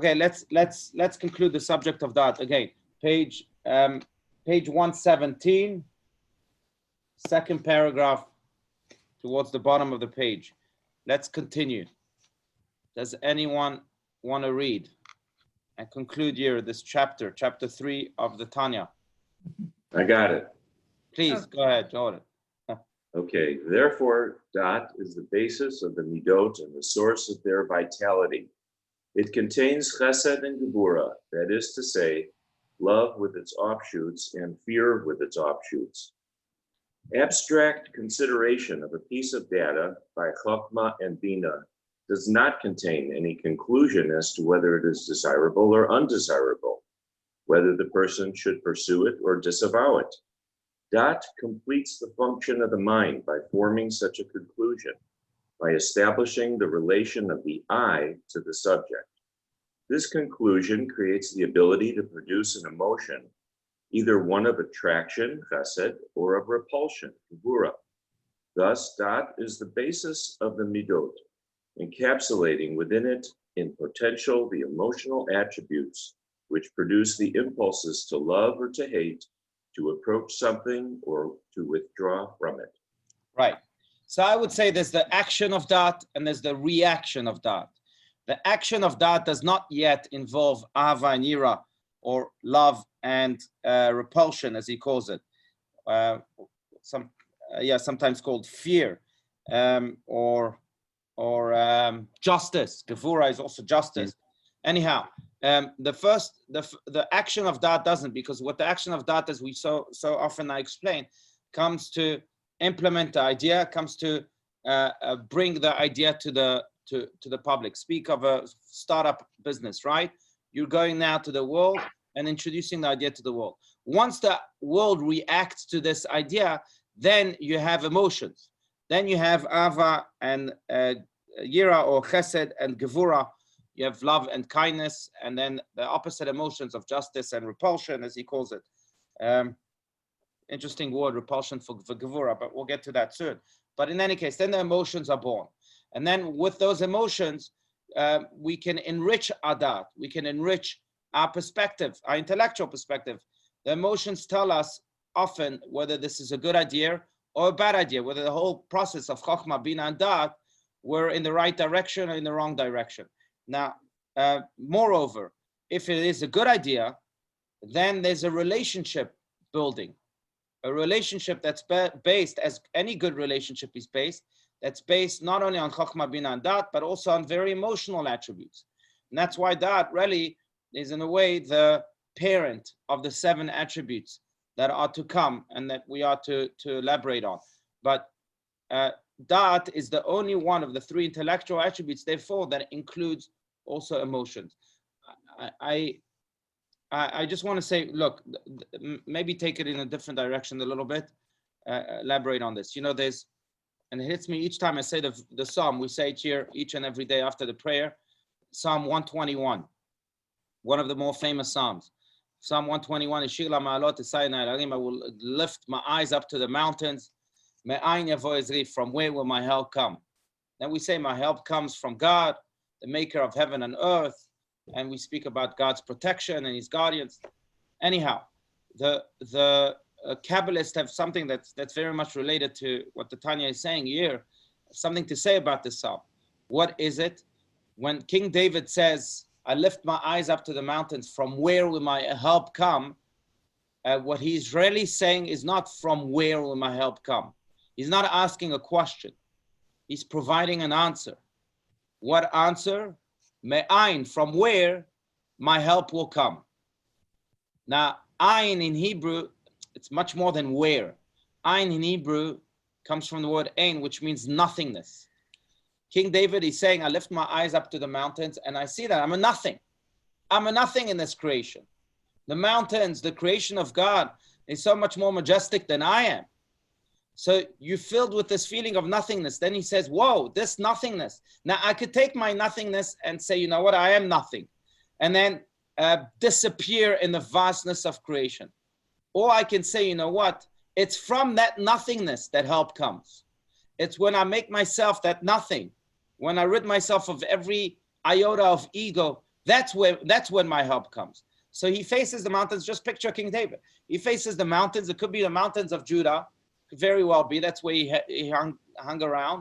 Okay, let's conclude the subject of that again. Page 117, second paragraph towards the bottom of the page. Let's continue. Does anyone want to read and conclude here this chapter 3 of the Tanya? I got it. Please go ahead, Jordan. Okay, therefore, dot is the basis of the midot and the source of their vitality. It contains chesed and gevura, that is to say, love with its offshoots and fear with its offshoots. Abstract consideration of a piece of data by chokmah and bina does not contain any conclusion as to whether it is desirable or undesirable, whether the person should pursue it or disavow it. Dot completes the function of the mind by forming such a conclusion, by establishing the relation of the I to the subject. This conclusion creates the ability to produce an emotion, either one of attraction, chesed, or of repulsion, gevura. Thus, dot is the basis of the midot, encapsulating within it in potential the emotional attributes which produce the impulses to love or to hate, to approach something or to withdraw from it. Right. So I would say there's the action of dot and there's the reaction of dot. The action of dot does not yet involve ahava and yira, or love and repulsion, as he calls it. Sometimes called fear, or justice. Gevura is also justice. Anyhow, the action of dot doesn't, because what the action of dot, as we so often I explain, comes to implement the idea, comes to bring the idea to the public. Speak of a startup business, right? You're going now to the world and introducing the idea to the world. Once the world reacts to this idea, then you have emotions. Then you have ava and yira, or chesed and gevura. You have love and kindness, and then the opposite emotions of justice and repulsion, as he calls it. Interesting word, repulsion for gevura, but we'll get to that soon. But in any case, then the emotions are born. And then with those emotions, we can enrich our dot. We can enrich our perspective, our intellectual perspective. The emotions tell us often whether this is a good idea or a bad idea, whether the whole process of chokhmah, bina, and dot were in the right direction or in the wrong direction. Now, moreover, if it is a good idea, then there's a relationship building, a relationship that's based, as any good relationship is based, that's based not only on chokhmah, bina, and dot, but also on very emotional attributes. And that's why dot really is, in a way, the parent of the 7 attributes that are to come and that we are to elaborate on. But dot is the only one of the 3 intellectual attributes, therefore, that includes also emotions. I just want to say, look, maybe take it in a different direction a little bit, elaborate on this. You know, there's, and it hits me each time I say the psalm. We say it here each and every day after the prayer, Psalm 121, one of the more famous psalms. Psalm 121 is Shir Ma'alot Esayna Elarim. I will lift my eyes up to the mountains. Me'ayin yavo ezri, from where will my help come? Then we say my help comes from God, the maker of heaven and earth, and we speak about God's protection and his guardians. Anyhow, the Kabbalists have something that's very much related to what the Tanya is saying here, something to say about this psalm. What is it? When King David says, I lift my eyes up to the mountains, from where will my help come? What he's really saying is not from where will my help come. He's not asking a question. He's providing an answer. What answer? Me'ayin, from where my help will come. Now, ayin in Hebrew, it's much more than where. Ayin in Hebrew comes from the word ein, which means nothingness. King David is saying, I lift my eyes up to the mountains and I see that I'm a nothing. I'm a nothing in this creation. The mountains, the creation of God, is so much more majestic than I am. So you're filled with this feeling of nothingness. Then he says, whoa, this nothingness. Now I could take my nothingness and say, you know what, I am nothing. And then disappear in the vastness of creation. Or I can say, you know what, it's from that nothingness that help comes. It's when I make myself that nothing, when I rid myself of every iota of ego, That's when my help comes. So he faces the mountains. Just picture King David. He faces the mountains. It could be the mountains of Judah. Could very well be. That's where he hung around.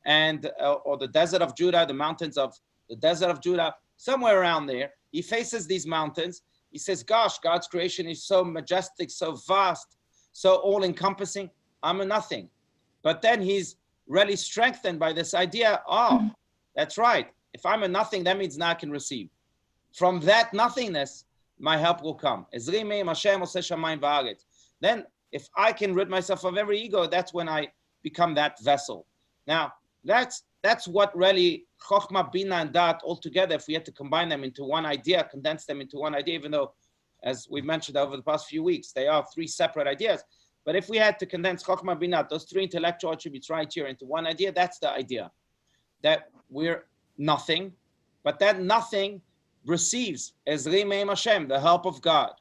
And or the desert of Judah, the mountains of the desert of Judah, somewhere around there. He faces these mountains. He says, gosh, God's creation is so majestic, so vast, so all-encompassing. I'm a nothing. But then he's really strengthened by this idea, oh, that's right. If I'm a nothing, that means now I can receive. From that nothingness, my help will come. Then if I can rid myself of every ego, that's when I become that vessel. Now, that's what really Chokhmah, Bina, and Dat all together, if we had to combine them into one idea, condense them into one idea, even though, as we've mentioned over the past few weeks, they are three separate ideas. But if we had to condense Chokhmah, Bina, those three intellectual attributes right here into one idea, that's the idea. That we're nothing, but that nothing receives Ezri Me'im Hashem, the help of God.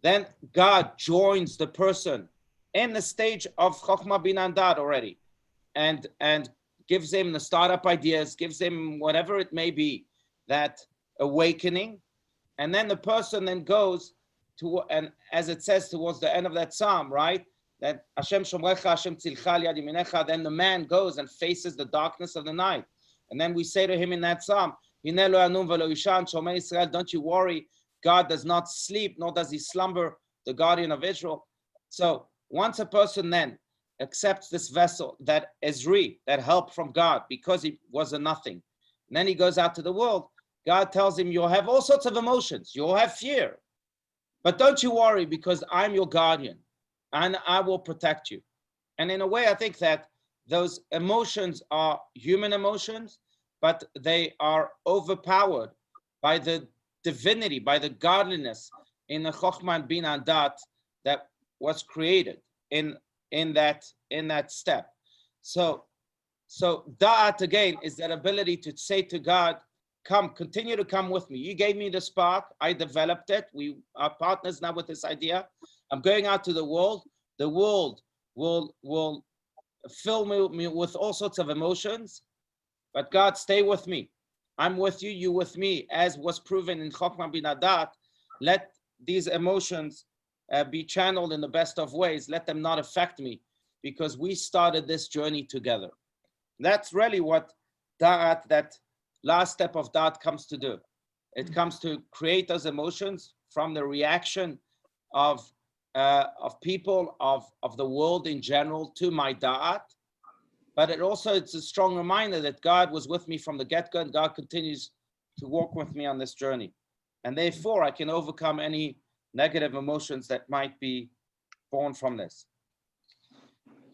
Then God joins the person in the stage of Chokhmah, Bina, and Dat already, and gives him the startup ideas, gives him whatever it may be, that awakening. And then the person then goes to, and as it says towards the end of that psalm, right? That Hashem Shomrecha, Hashem Tzilcha Yad Yaminecha, then the man goes and faces the darkness of the night. And then we say to him in that psalm, don't you worry, God does not sleep, nor does he slumber, the guardian of Israel. So once a person then accepts this vessel, that Ezri, that help from God, because he was a nothing, and then he goes out to the world, God tells him, you'll have all sorts of emotions, you'll have fear, but don't you worry, because I'm your guardian, and I will protect you. And in a way, I think that those emotions are human emotions, but they are overpowered by the divinity, by the godliness in the Chokhmah and Bina and Dat that was created in that step. So Da'at again is that ability to say to God, come, continue to come with me. You gave me the spark, I developed it. We are partners now with this idea. I'm going out to the world. The world will fill me with all sorts of emotions, but God, stay with me. I'm with you, you with me, as was proven in Chokhmah Bina Dat. Let these emotions be channeled in the best of ways. Let them not affect me, because we started this journey together. That's really what Da'at, that last step of Da'at, comes to do. It comes to create those emotions from the reaction of people, of the world in general, to my Da'at. But it's a strong reminder that God was with me from the get-go, and God continues to walk with me on this journey. And therefore, I can overcome any negative emotions that might be born from this.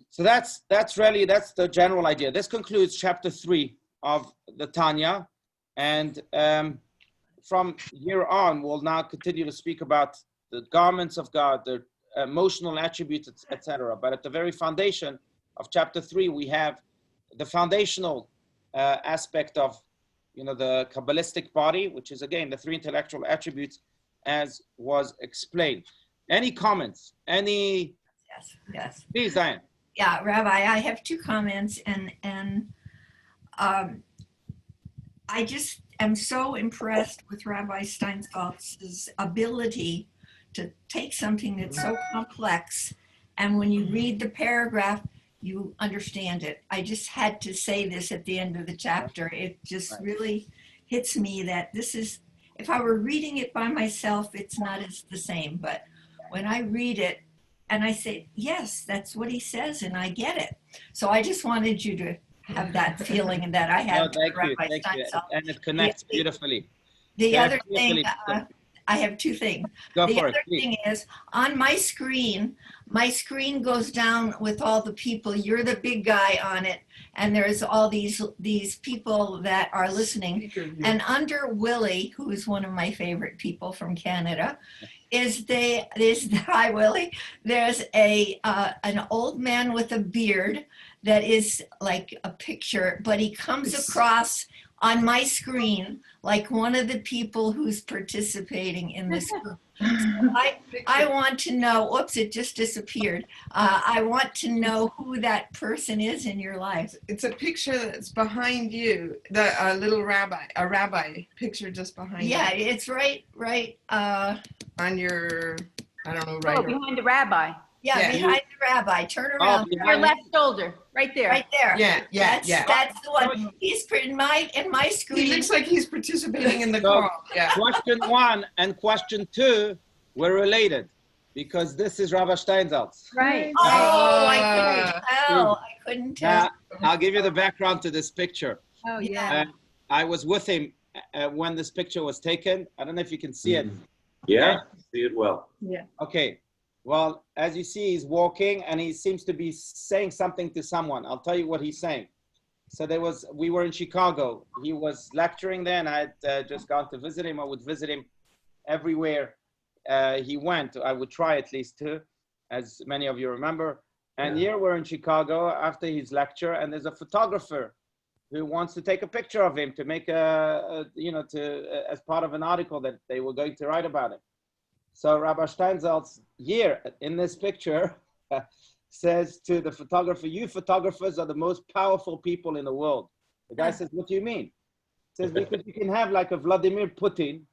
So that's the general idea. This concludes chapter 3 of the Tanya. And from here on, we'll now continue to speak about the garments of God, the emotional attributes, etc. But at the very foundation of chapter 3, we have the foundational aspect of, the Kabbalistic Party, which is again the three intellectual attributes, as was explained. Any comments? Yes. Please, Diane. Yeah, Rabbi, I have two comments, and I just am so impressed with Rabbi Steinsaltz's ability to take something that's so complex, and when you read the paragraph, you understand it. I just had to say this at the end of the chapter. It just really hits me that this is, if I were reading it by myself, it's not as the same. But when I read it and I say, yes, that's what he says, and I get it. So I just wanted you to have that feeling and that I have. Thank you. And it connects beautifully. The other thing, I have two things. Go the for other it, please. thing is, on my screen goes down with all the people. You're the big guy on it, and there's all these people that are listening. And under Willie, who is one of my favorite people from Canada, hi Willie. There's an old man with a beard that is like a picture, but he comes across on my screen like one of the people who's participating in this group. So I want to know, oops, it just disappeared. I want to know who that person is in your life. It's a picture that's behind you, the little rabbi, a rabbi picture just behind Yeah, you. it's right On your, I don't know, Oh, right. behind the rabbi. yeah, behind the rabbi. Turn around. Your left shoulder, right there. Right there. Yeah, That's the one. He's in my screen. He looks like he's participating in the So, call. Yeah. Question 1 and question 2 were related because this is Rabbi Steinsaltz. Right. Oh, I couldn't tell. I'll give you the background to this picture. Oh, yeah. I was with him when this picture was taken. I don't know if you can see it. Yeah, see it well. Okay. Well, as you see, he's walking and he seems to be saying something to someone. I'll tell you what he's saying. So we were in Chicago. He was lecturing there and I had just gone to visit him. I would visit him everywhere he went. I would try at least to, as many of you remember. And here we're in Chicago after his lecture and there's a photographer who wants to take a picture of him to make as part of an article that they were going to write about him. So Rabbi Steinsaltz here in this picture says to the photographer, you photographers are the most powerful people in the world. The guy says, what do you mean? He says, because you can have like a Vladimir Putin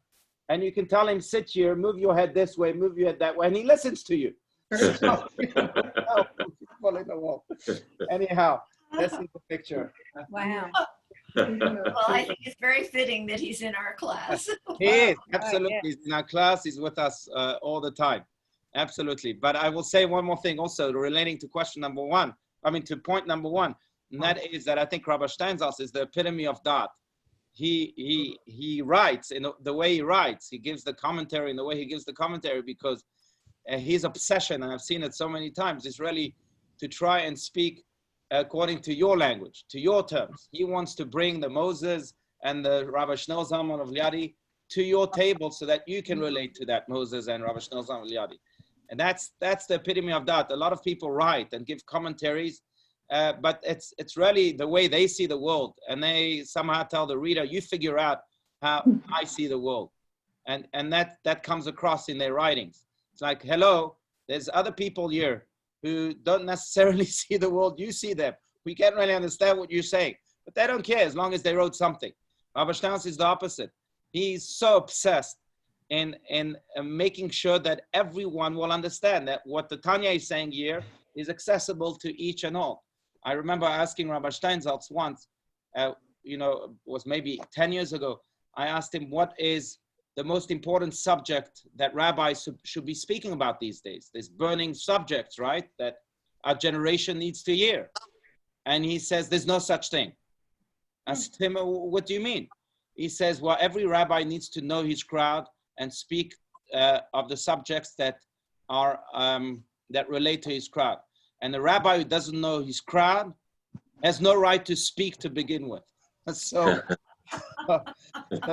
and you can tell him, sit here, move your head this way, move your head that way, and he listens to you. Anyhow, this is the picture. Wow. Well, I think it's very fitting that he's in our class. He is, absolutely. He's in our class. He's with us all the time. Absolutely. But I will say one more thing also relating to question number 1. I mean, to point number 1. And that is that I think Rabbi Steinsaltz is the epitome of that. He writes in the way he writes. He gives the commentary in the way he gives the commentary because his obsession, and I've seen it so many times, is really to try and speak according to your language, to your terms. He wants to bring the Moses and the Rabbi Shneur Zalman of Liadi to your table so that you can relate to that Moses and Rabbi Shneur Zalman of Liadi. And that's the epitome of that. A lot of people write and give commentaries, but it's really the way they see the world. And they somehow tell the reader, you figure out how I see the world. And that comes across in their writings. It's like, hello, there's other people here who don't necessarily see the world you see them. We can't really understand what you're saying, but they don't care as long as they wrote something. Rabbi Steinsaltz is the opposite. He's so obsessed in making sure that everyone will understand that what the Tanya is saying here is accessible to each and all. I remember asking Rabbi Steinsaltz once, it was maybe 10 years ago, I asked him, what is the most important subject that rabbis should be speaking about these days? There's burning subjects, right? That our generation needs to hear. And he says, there's no such thing. I asked him, what do you mean? He says, well, every rabbi needs to know his crowd and speak of the subjects that are that relate to his crowd. And the rabbi who doesn't know his crowd has no right to speak to begin with. So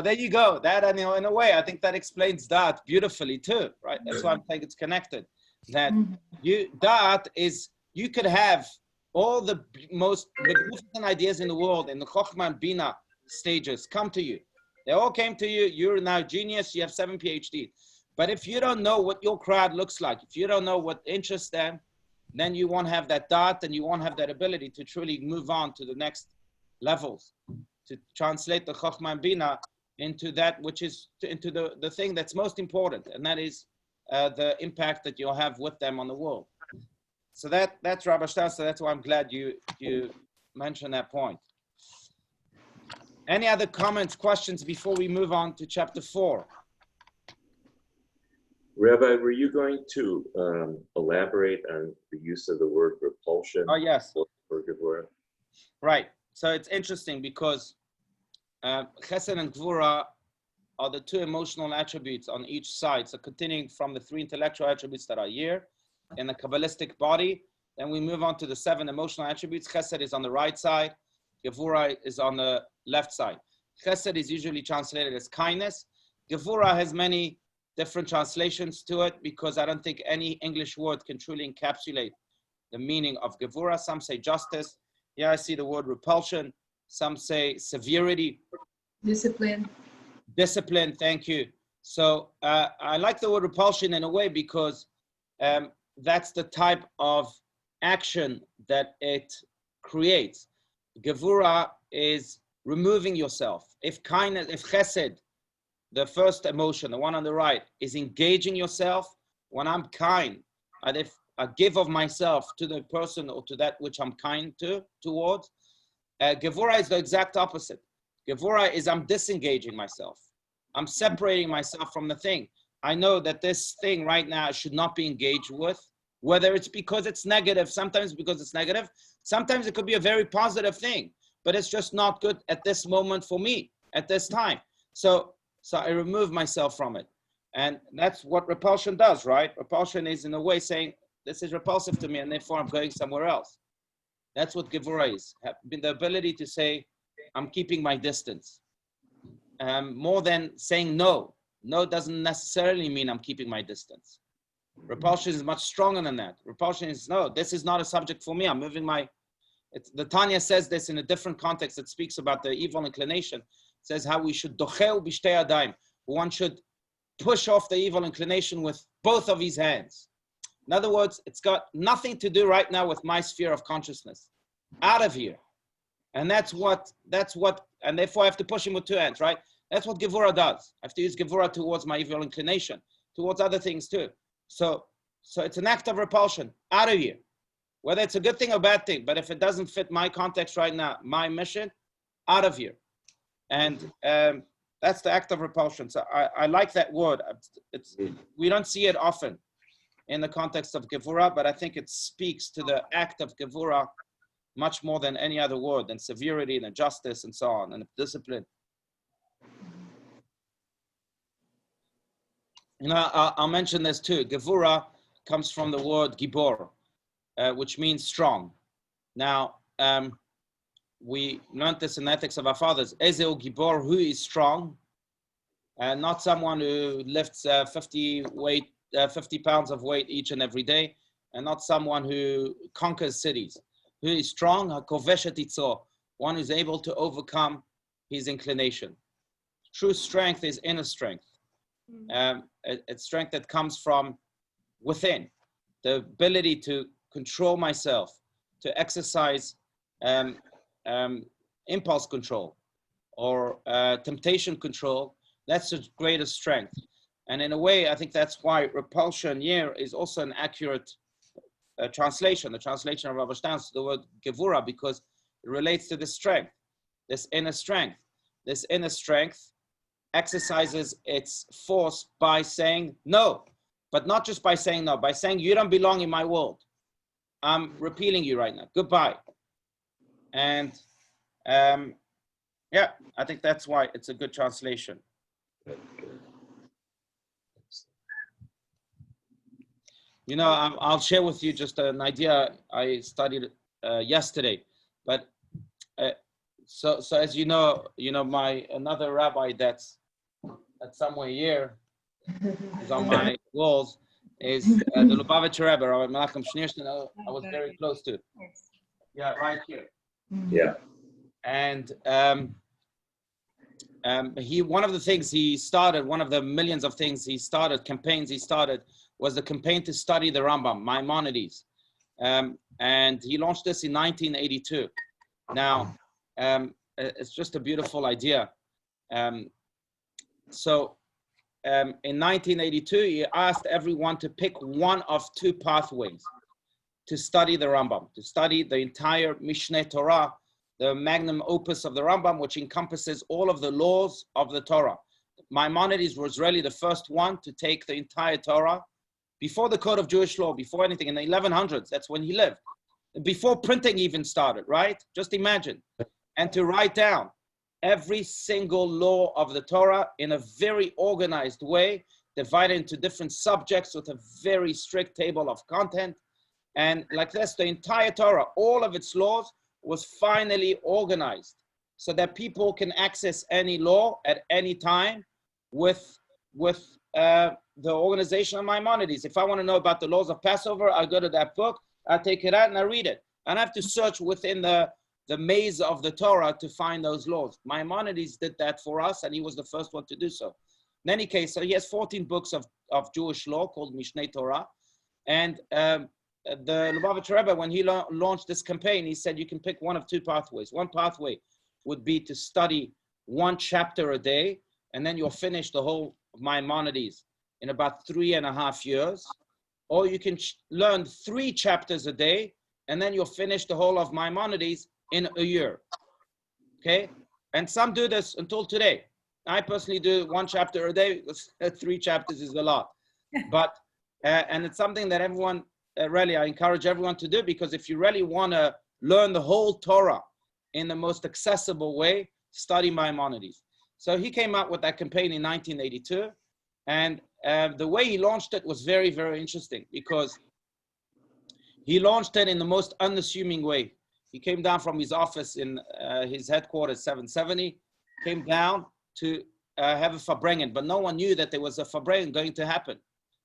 there you go. That, in a way, I think that explains that beautifully too, right? That's why I'm saying it's connected. That you could have all the most magnificent ideas in the world in the Chokhmah and Bina stages come to you. They all came to you. You're now a genius. You have 7 PhDs. But if you don't know what your crowd looks like, if you don't know what interests them, then you won't have that dot and you won't have that ability to truly move on to the next levels, to translate the Chokhmah and Bina into that which is, into the thing that's most important, and that is the impact that you'll have with them on the world. So that's Rabbi Steinsaltz. So that's why I'm glad you mentioned that point. Any other comments, questions before we move on to chapter 4? Rabbi, were you going to elaborate on the use of the word repulsion? Oh, yes. For Gevurah? Right. So it's interesting because Chesed and Gvura are the 2 emotional attributes on each side. So continuing from the 3 intellectual attributes that are here in the Kabbalistic body, then we move on to the 7 emotional attributes. Chesed is on the right side. Gevurah is on the left side. Chesed is usually translated as kindness. Gevurah has many different translations to it because I don't think any English word can truly encapsulate the meaning of Gevurah. Some say justice. Here I see the word repulsion. some say severity. Discipline. Discipline, thank you. So I like the word repulsion in a way because that's the type of action that it creates. Gevura is removing yourself. If kindness, if chesed, the first emotion, the one on the right, is engaging yourself, when I'm kind, and if I give of myself to the person or to that which I'm kind towards, Gevura is the exact opposite. Gevura is I'm disengaging myself. I'm separating myself from the thing. I know that this thing right now should not be engaged with, whether it's because it's negative, sometimes because it's negative, sometimes it could be a very positive thing, but it's just not good at this moment for me, at this time. So I remove myself from it. And that's what repulsion does, right? Repulsion is in a way saying, this is repulsive to me, and therefore I'm going somewhere else. That's what Gevura is, the ability to say, I'm keeping my distance. More than saying no. No doesn't necessarily mean I'm keeping my distance. Repulsion is much stronger than that. Repulsion is, no, this is not a subject for me. I'm moving my, the Tanya says this in a different context. It speaks about the evil inclination. It says how we should dochel b'shtei adayim. One should push off the evil inclination with both of his hands. In other words, it's got nothing to do right now with my sphere of consciousness. Out of here. And that's what, and therefore I have to push him with two hands, right? That's what Gevura does. I have to use Gevura towards my evil inclination, towards other things too. So it's an act of repulsion, out of here. Whether it's a good thing or bad thing, but if it doesn't fit my context right now, my mission, out of here. And that's the act of repulsion. So I like that word. We don't see it often in the context of Gevura, but I think it speaks to the act of Gevura much more than any other word, than severity and justice and so on, and discipline. You know, I'll mention this too. Gevura comes from the word gibor, which means strong. Now, we learned this in Ethics of Our Fathers. Ezeu gibor, who is strong, not someone who lifts 50 pounds of weight each and every day, and not someone who conquers cities. Who is strong, one who's able to overcome his inclination. True strength is inner strength. It's strength that comes from within. The ability to control myself, to exercise impulse control or temptation control. That's the greatest strength. And in a way, I think that's why repulsion here is also an accurate translation. The translation of Rabbi Stein's the word Gevura, because it relates to this strength, this inner strength. This inner strength exercises its force by saying no, but not just by saying no, by saying you don't belong in my world. I'm repealing you right now. Goodbye. And yeah, I think that's why it's a good translation. You know, I'll share with you just an idea I studied yesterday. But so as you know, my another rabbi that's somewhere here is on my walls is the Lubavitcher Rebbe, Rabbi Menachem Schneerson. I was very close to. Yeah, right here. Yeah. And one of the things he started, one of the millions of things he started, campaigns he started, was the campaign to study the Rambam, Maimonides. And he launched this in 1982. Now, it's just a beautiful idea. So in 1982, he asked everyone to pick one of two pathways to study the Rambam, to study the entire Mishneh Torah, the magnum opus of the Rambam, which encompasses all of the laws of the Torah. Maimonides was really the first one to take the entire Torah, before the Code of Jewish Law, before anything, in the 1100s, that's when he lived. Before printing even started, right? Just imagine. And to write down every single law of the Torah in a very organized way, divided into different subjects with a very strict table of content. And like this, the entire Torah, all of its laws was finally organized so that people can access any law at any time with the organization of Maimonides. If I want to know about the laws of Passover, I go to that book, I take it out and I read it. I don't have to search within the the maze of the Torah to find those laws. Maimonides did that for us, and he was the first one to do so. In any case, so he has 14 books of Jewish law called Mishneh Torah. And the Lubavitcher Rebbe, when he launched this campaign, he said you can pick one of two pathways. One pathway would be to study one chapter a day, and then you'll finish the whole of Maimonides in about 3.5 years. Or you can learn 3 chapters a day, and then you'll finish the whole of Maimonides in a year. Okay? And some do this until today. I personally do 1 chapter a day. 3 chapters is a lot. But, and it's something that everyone, really, I encourage everyone to do, because if you really want to learn the whole Torah in the most accessible way, study Maimonides. So he came out with that campaign in 1982. And the way he launched it was very, very interesting, because he launched it in the most unassuming way. He came down from his office in his headquarters, 770, came down to have a Farbrengen, but no one knew that there was a Farbrengen going to happen.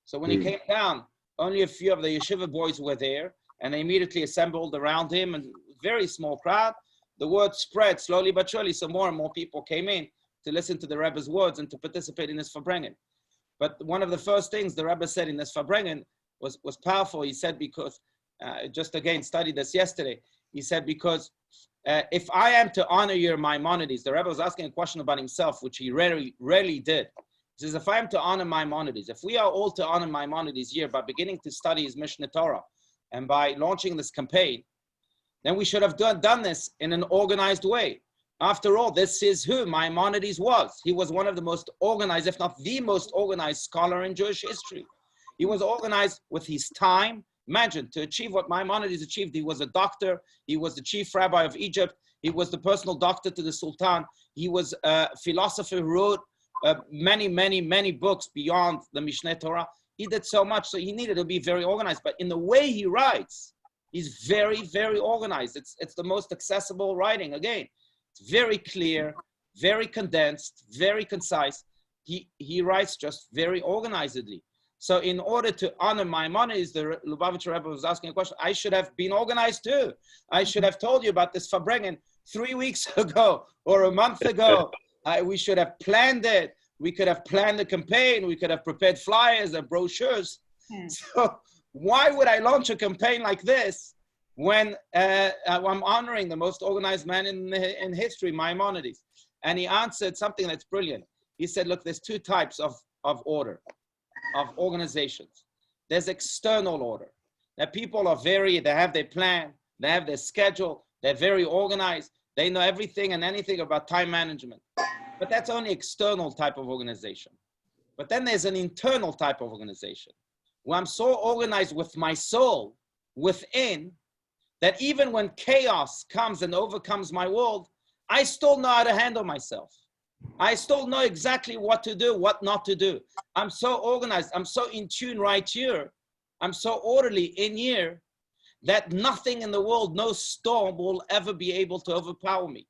So when he came down, only a few of the yeshiva boys were there, and they immediately assembled around him, and very small crowd. The word spread slowly but surely, so more and more people came in to listen to the Rebbe's words and to participate in this Farbrengen. But one of the first things the Rebbe said in this Farbrengen was powerful. He said, because, just again, studied this yesterday, he said, because if I am to honor your Maimonides, the Rebbe was asking a question about himself, which he rarely did. He says, if I am to honor Maimonides, if we are all to honor Maimonides here by beginning to study his Mishneh Torah and by launching this campaign, then we should have done this in an organized way. After all, this is who Maimonides was. He was one of the most organized, if not the most organized scholar in Jewish history. He was organized with his time. Imagine, to achieve what Maimonides achieved, he was a doctor, he was the chief rabbi of Egypt, he was the personal doctor to the Sultan, he was a philosopher who wrote many books beyond the Mishneh Torah. He did so much, so he needed to be very organized. But in the way he writes, he's very, very organized. It's the most accessible writing, again. It's very clear, very condensed, very concise. He writes just very organizedly. So in order to honor Maimonides, the Lubavitcher Rebbe was asking a question. I should have been organized too. I should have told you about this Farbrengen 3 weeks ago or a month ago. We should have planned it. We could have planned the campaign. We could have prepared flyers and brochures. So why would I launch a campaign like this when I'm honoring the most organized man in history, Maimonides? And he answered something that's brilliant. He said, look, there's 2 types of order, of organizations. There's external order. That people are they have their plan, they have their schedule, they're very organized, they know everything and anything about time management. But that's only external type of organization. But then there's an internal type of organization, where I'm so organized with my soul within, that even when chaos comes and overcomes my world, I still know how to handle myself. I still know exactly what to do, what not to do. I'm so organized. I'm so in tune right here. I'm so orderly in here that nothing in the world, no storm will ever be able to overpower me.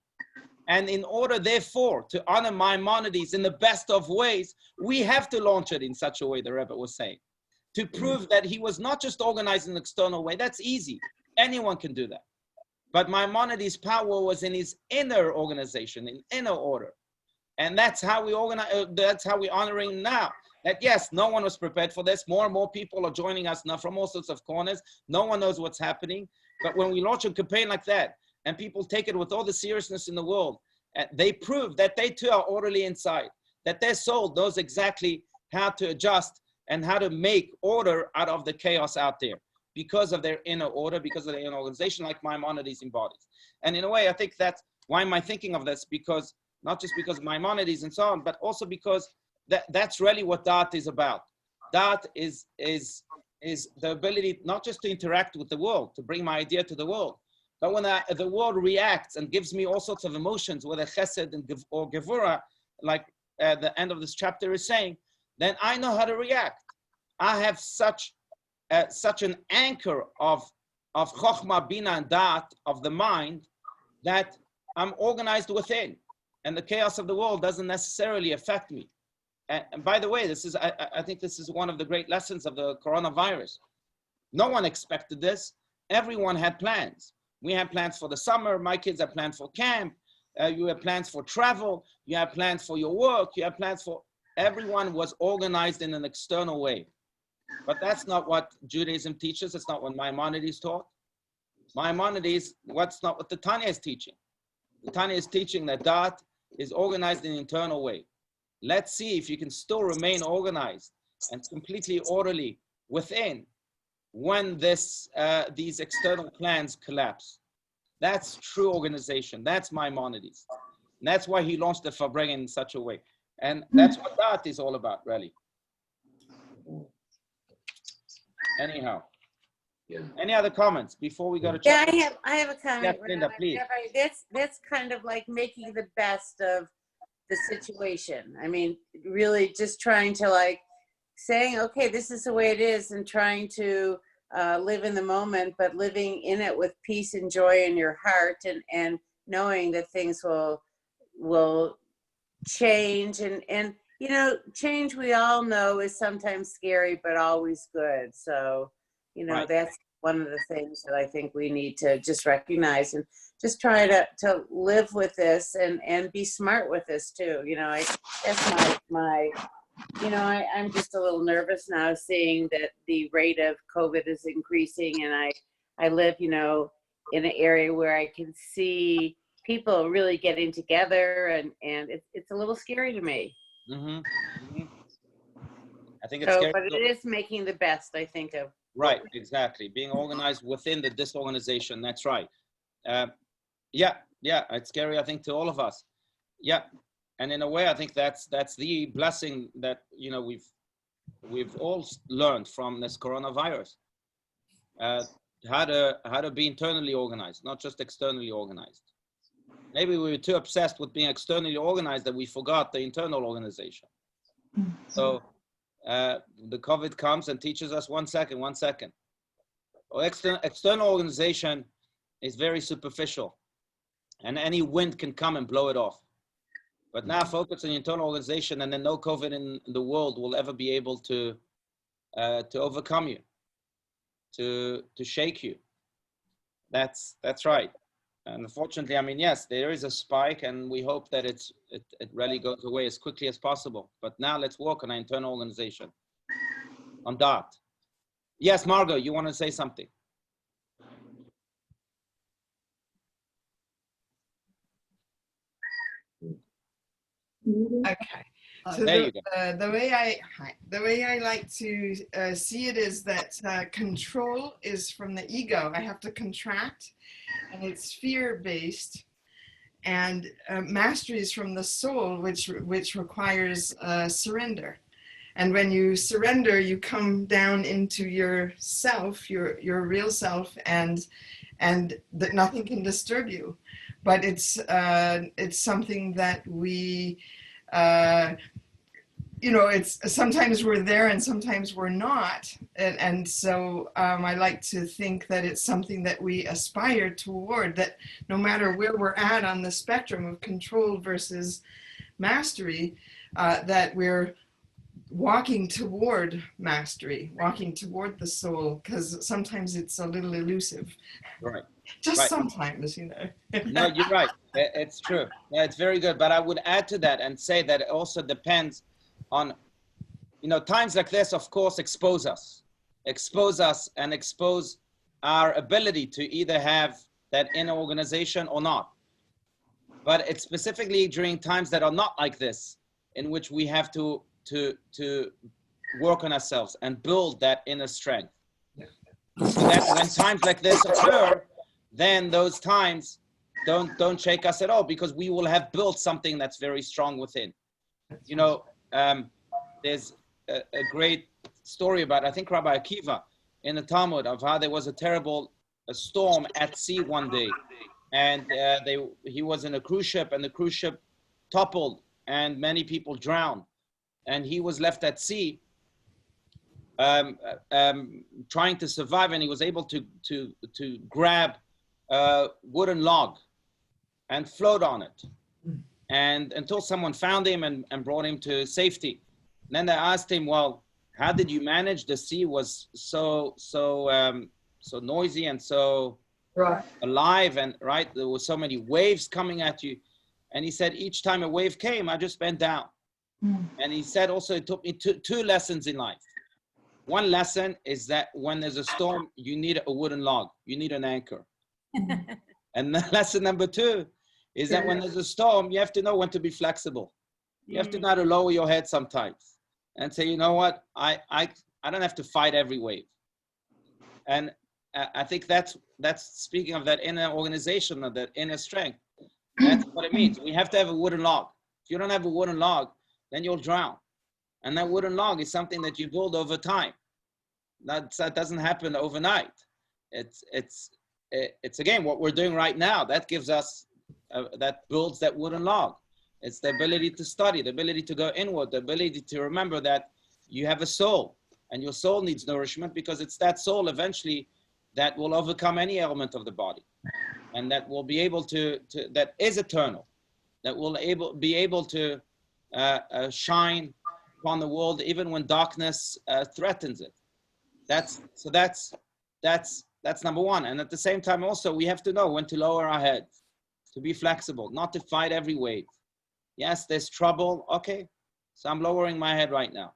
And in order, therefore, to honor Maimonides in the best of ways, we have to launch it in such a way, the Rebbe was saying, to prove that he was not just organized in an external way. That's easy. Anyone can do that. But Maimonides' power was in his inner organization, in inner order. And that's how we organize, that's how we're honoring now. That yes, no one was prepared for this. More and more people are joining us now from all sorts of corners. No one knows what's happening. But when we launch a campaign like that, and people take it with all the seriousness in the world, they prove that they too are orderly inside, that their soul knows exactly how to adjust and how to make order out of the chaos out there because of their inner order, because of their inner organization, like Maimonides embodies. And in a way, I think that's why am I thinking of this? Because not just because of Maimonides and so on, but also because that's really what Da'at is about. Da'at is the ability not just to interact with the world, to bring my idea to the world, but when the world reacts and gives me all sorts of emotions, whether chesed or gevura, like the end of this chapter is saying, then I know how to react. I have such an anchor of chokhmah, bina, and da'at of the mind that I'm organized within, and the chaos of the world doesn't necessarily affect me. And by the way, I think this is one of the great lessons of the coronavirus. No one expected this. Everyone had plans. We have plans for the summer. My kids have plans for camp. You have plans for travel. You have plans for your work. You have plans for, everyone was organized in an external way. But that's not what Judaism teaches. It's not what Maimonides taught. Maimonides, that's not what the Tanya is teaching. The Tanya is teaching that Da'at is organized in an internal way. Let's see if you can still remain organized and completely orderly within when these external plans collapse. That's true organization. That's Maimonides. And that's why he launched the Fabrengen in such a way. And that's what Da'at is all about, really. Anyhow. Yeah. Any other comments before we go to Yeah, chat? I have a comment. Yes, Linda, Rabbi. please. Rabbi, that's kind of like making the best of the situation. I mean, really just trying to like saying, okay, this is the way it is, and trying to live in the moment, but living in it with peace and joy in your heart, and knowing that things will change, and you know, change, we all know, is sometimes scary but always good. So you know, Right. that's one of the things that I think we need to just recognize, and just try to live with this, and be smart with this too. You know, that's my you know, I'm just a little nervous now seeing that the rate of COVID is increasing, and I live, you know, in an area where I can see people really getting together, and it's a little scary to me. Mm-hmm. I think it's So, scary. but it is making the best, I think, of. Right, exactly. Being organized within the disorganization. That's right. Yeah, it's scary, I think, to all of us. Yeah, and in a way, I think that's the blessing that, you know, we've all learned from this coronavirus. How to be internally organized, not just externally organized. Maybe we were too obsessed with being externally organized that we forgot the internal organization. So the COVID comes and teaches us 1 second. Well, external organization is very superficial, and any wind can come and blow it off. But now focus on the internal organization, and then no COVID in the world will ever be able to overcome you, to shake you. That's right. And unfortunately, I mean, yes, there is a spike, and we hope that it really goes away as quickly as possible. But now let's work on our internal organization, on that. Yes, Margot, you want to say something? Okay. So There you go. the way I like to see it is that control is from the ego. I have to contract, and it's fear-based, and mastery is from the soul, which requires surrender. And when you surrender, you come down into yourself, your real self, and that nothing can disturb you. But it's something that we. You know, it's sometimes we're there and sometimes we're not, and so I like to think that it's something that we aspire toward, that no matter where we're at on the spectrum of control versus mastery, that we're walking toward mastery, walking toward the soul, because sometimes it's a little elusive. Right. Just Right. sometimes, you know. No, you're right. It's true. Yeah, it's very good. But I would add to that and say that it also depends on, you know, times like this, of course, expose us and expose our ability to either have that inner organization or not. But it's specifically during times that are not like this, in which we have to work on ourselves and build that inner strength. So that when times like this occur, then those times don't shake us at all, because we will have built something that's very strong within. You know, there's a great story about, I think, Rabbi Akiva in the Talmud, of how there was a terrible storm at sea one day, and he was in a cruise ship, and the cruise ship toppled, and many people drowned, and he was left at sea, trying to survive, and he was able to grab a wooden log and float on it, and until someone found him and brought him to safety. And then they asked him, well, how did you manage? The sea was so noisy and so alive, and right, there were so many waves coming at you. And he said, each time a wave came, I just bent down. And he said also, it took me two lessons in life. One lesson is that when there's a storm, you need a wooden log. You need an anchor. And the lesson number two is that when there's a storm, you have to know when to be flexible. You have to know how to lower your head sometimes and say, you know what, I don't have to fight every wave. And I think that's speaking of that inner organization, of that inner strength. That's what it means. We have to have a wooden log. If you don't have a wooden log, then you'll drown. And that wooden log is something that you build over time. That doesn't happen overnight. It's again what we're doing right now. That gives us, that builds that wooden log. It's the ability to study, the ability to go inward, the ability to remember that you have a soul, and your soul needs nourishment, because it's that soul eventually that will overcome any element of the body, and that will be able to that is eternal, that will be able to shine upon the world even when darkness threatens it. That's number one. And at the same time also, we have to know when to lower our heads, to be flexible, not to fight every wave. Yes, there's trouble. Okay, so I'm lowering my head right now.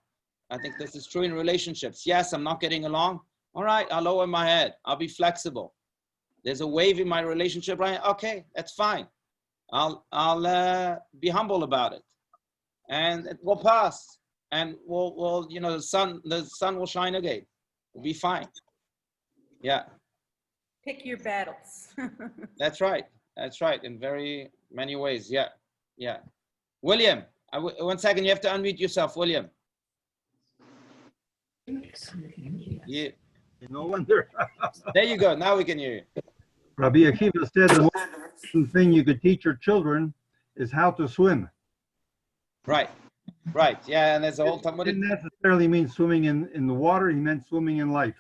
I think this is true in relationships. Yes, I'm not getting along. All right, I'll lower my head. I'll be flexible. There's a wave in my relationship, right? Okay, that's fine. I'll be humble about it, and it will pass. And we'll you know, the sun will shine again. We'll be fine. Yeah. Pick your battles. That's right. That's right. In very many ways. Yeah. Yeah. William, 1 second. You have to unmute yourself, William. Yeah. No wonder. There you go. Now we can hear you. Rabbi Akiva said the most important thing you could teach your children is how to swim. Right. Right. Yeah. And there's a whole Talmudic. Didn't necessarily mean swimming in the water. He meant swimming in life.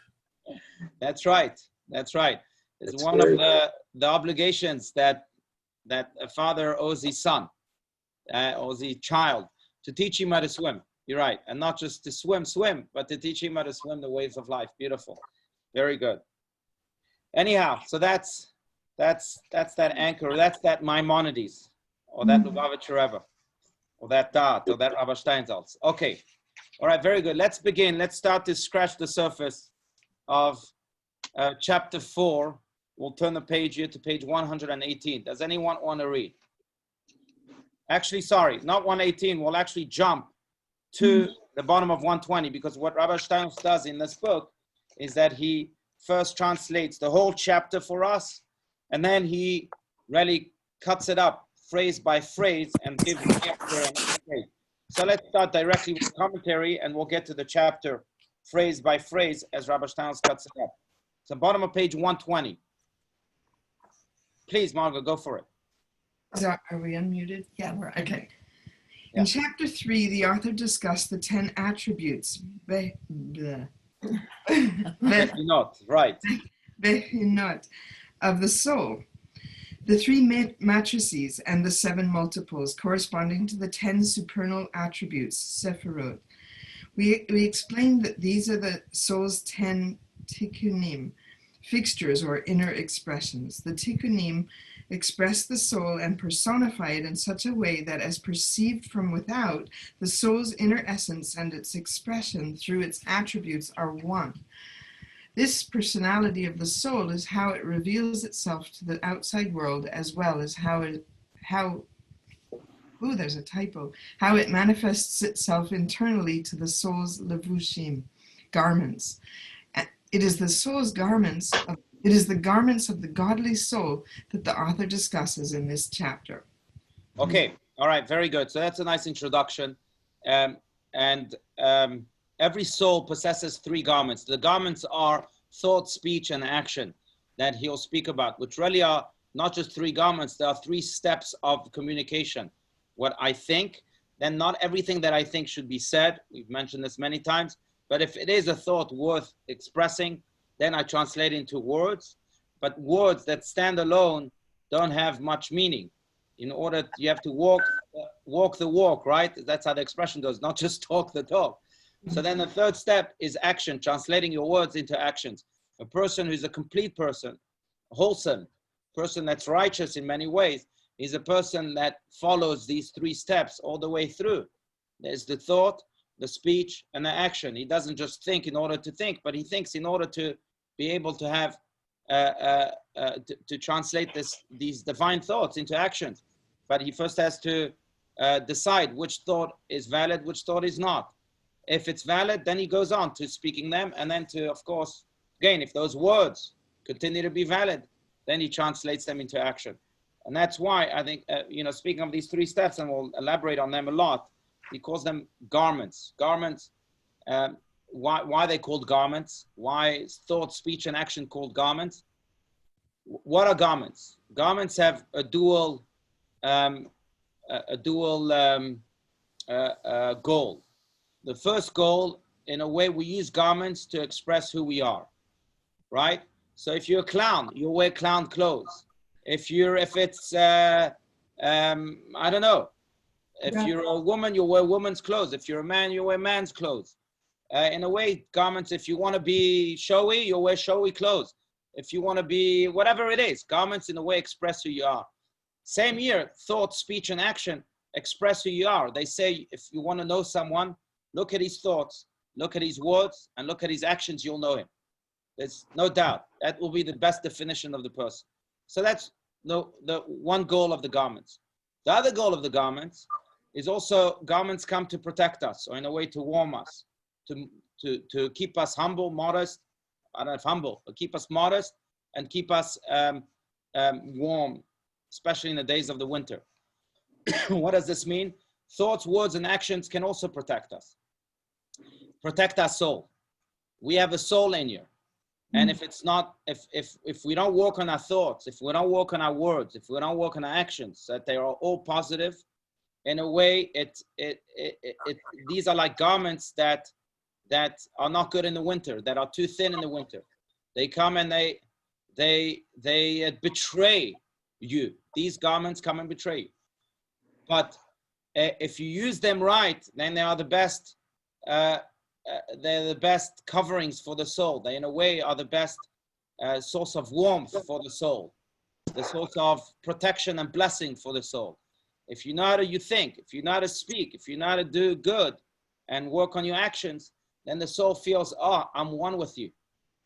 That's right. That's right. It's That's one great. of the obligations that a father owes his son, owes his child, to teach him how to swim. You're right. And not just to swim, but to teach him how to swim the waves of life. Beautiful. Very good. Anyhow, so that's that anchor. That's that Maimonides, or that Lubavitcher Rebbe, or that Da'at, or that Rabbi Steinsaltz. Okay. All right. Very good. Let's begin. Let's start to scratch the surface of chapter 4. We'll turn the page here to page 118. Does anyone want to read? Actually, sorry, not 118. We'll actually jump to the bottom of 120, because what Rabbi Steinsaltz does in this book is that he first translates the whole chapter for us, and then he really cuts it up phrase by phrase and gives the chapter and phrase. So let's start directly with the commentary, and we'll get to the chapter phrase by phrase as Rabbi Steinsaltz cuts it up. So bottom of page 120. Please, Margot, go for it. Are we unmuted? Yeah, we're Okay. Yeah. In chapter 3, the author discussed the 10 attributes Not right. Behinot of the soul, the 3 matrices and the 7 multiples corresponding to the 10 supernal attributes, Sephirot. We explained that these are the soul's 10 tikkunim, fixtures or inner expressions. The tikkunim express the soul and personify it in such a way that, as perceived from without, the soul's inner essence and its expression through its attributes are one. This personality of the soul is how it reveals itself to the outside world, as well as how it manifests itself internally to the soul's levushim, garments. It is the soul's garments. It is the garments of the godly soul that the author discusses in this chapter. Okay. All right. Very good. So that's a nice introduction. Every soul possesses 3 garments. The garments are thought, speech, and action that he'll speak about, which really are not just 3 garments. There are 3 steps of communication. What I think, then not everything that I think should be said. We've mentioned this many times. But if it is a thought worth expressing, then I translate into words. But words that stand alone don't have much meaning. In order, you have to walk the walk, right? That's how the expression goes, not just talk the talk. So then the 3rd step is action, translating your words into actions. A person who's a complete person, wholesome, person that's righteous in many ways, is a person that follows these 3 steps all the way through. There's the thought, the speech, and the action. He doesn't just think in order to think, but he thinks in order to be able to have to translate these divine thoughts into actions. But he first has to decide which thought is valid, which thought is not. If it's valid, then he goes on to speaking them, and then to, of course, again, if those words continue to be valid, then he translates them into action. And that's why I think, speaking of these 3 steps, and we'll elaborate on them a lot, he calls them garments. Garments, why they called garments? Why thought, speech, and action called garments? What are garments? Garments have a dual goal. The first goal, in a way, we use garments to express who we are, right? So if you're a clown, you wear clown clothes. If it's I don't know. If you're a woman, you wear woman's clothes. If you're a man, you wear man's clothes. In a way, garments, if you want to be showy, you wear showy clothes. If you want to be whatever it is, garments in a way express who you are. Same here, thought, speech, and action express who you are. They say if you want to know someone, look at his thoughts, look at his words, and look at his actions, you'll know him. There's no doubt. That will be the best definition of the person. So that's the one goal of the garments. The other goal of the garments is also garments come to protect us, or in a way to warm us, to keep us humble, modest. I don't know if humble, but keep us modest and keep us warm, especially in the days of the winter. What does this mean? Thoughts, words, and actions can also protect us. Protect our soul. We have a soul in here. And if it's not, if we don't work on our thoughts, if we don't work on our words, if we don't work on our actions, that they are all positive, in a way, these are like garments that are not good in the winter, that are too thin in the winter. They come and they betray you. These garments come and betray you. But if you use them right, then they are the best. They're the best coverings for the soul. They, in a way, are the best source of warmth for the soul, the source of protection and blessing for the soul. If you know how to think, if you know how to speak, if you know how to do good and work on your actions, then the soul feels, oh, I'm one with you.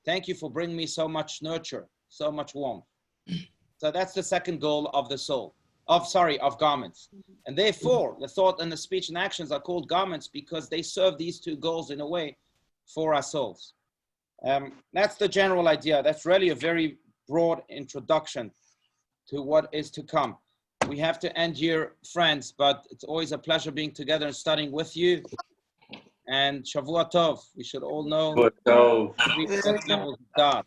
Thank you for bringing me so much nurture, so much warmth. So that's the second goal of the soul, of garments. And therefore, the thought and the speech and actions are called garments because they serve these 2 goals in a way for our souls. That's the general idea. That's really a very broad introduction to what is to come. We have to end here, friends, but it's always a pleasure being together and studying with you. And Shavua Tov, we should all know Shavua Tov. we levels of God.